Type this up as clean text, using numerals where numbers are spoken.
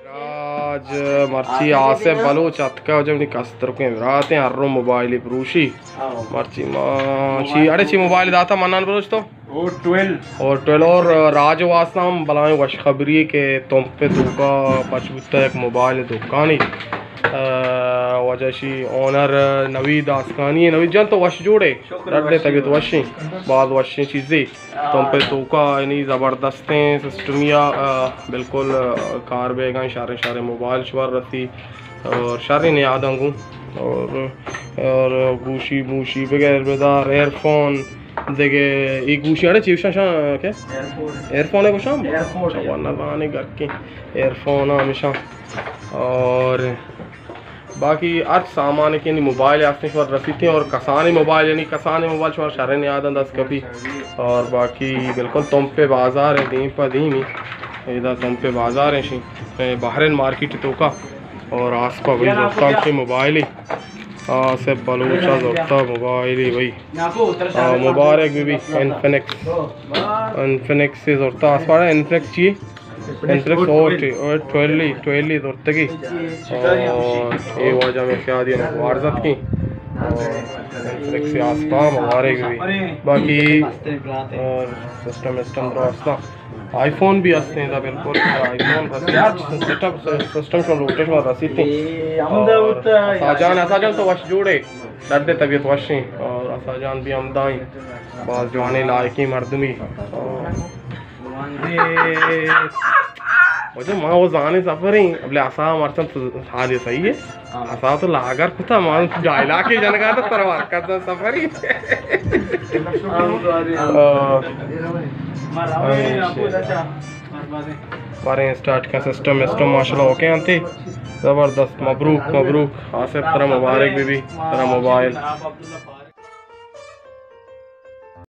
आज मर्ची आसे बलोच अतका जब कस्तर के राते हर्रो मोबाइल प्रूशी मर्ची माची अरे ची मोबाइल दाता मन्नान बलोच तो और 12 और राज वास्ता हम बलाएं वश खबरी के तुम पे दुका पचबुत्ता एक मोबाइल दुकानी वजशी ओनर नवीद आसकानी है नवीद जान तो वश जोड़े रख दे तबीयत वशी बाद वशी चीज़ें तुम पे दुका यानी ज़बरदस्त सिस्टमिया बिल्कुल कार बेगा इशारे इशारे मोबाइल शवर रसी और शारे ने याद आऊँ और गूशी मूशी वगैरह बेदार एयरफोन देखे एक गूशी अरे चीज़ क्या एयरफोन है कुछ आने घर के एयरफोन हमेशा और बाकी आज सामान के मोबाइल आसने पर रसी थे और कसाने मोबाइल यानी कसाने मोबाइल शवर शहर ने याद अंदाज कभी और बाकी बिल्कुल तुम पे बाज़ार है दी पर दी में इधर तुम पे बाज़ार है शी बहरन मार्केट तो का और आस पास वही दोस्तान से मोबाइल ही से बलूचा दोस्ता मोबाइल ही वही मुबारक भी इन्फिनिक्स से दोस्ता आस पास इन्फिनिक्स चाहिए इन्फिनिक्स और 12 दोस्ते की और ये वजह में क्या दिया वारजत की इन्फिनिक्स से आस पास मुबारक भी बाकी और सिस्टम दोस्ता आईफोन भी हंसते हैं बिल्कुल आईफोन सेटअप सिस्टम से लोटे में रसी थी असाजान तो वश जोड़े डरते तबीयत वशी और असाजान भी हमदाई बाल जवानी लायकी मर्दमी मुझे माँ वो जाने सफर ही अबले आसा मरचन हाल सही है आसा तो लागर कुता मान जायला के जनगा तो तरवार का सफर ही हमारे स्टार्ट का सिस्टम माशाल्लाह ओके आते ज़बरदस्त मबरूक आसिफ तरह मुबारक भी तरह मोबाइल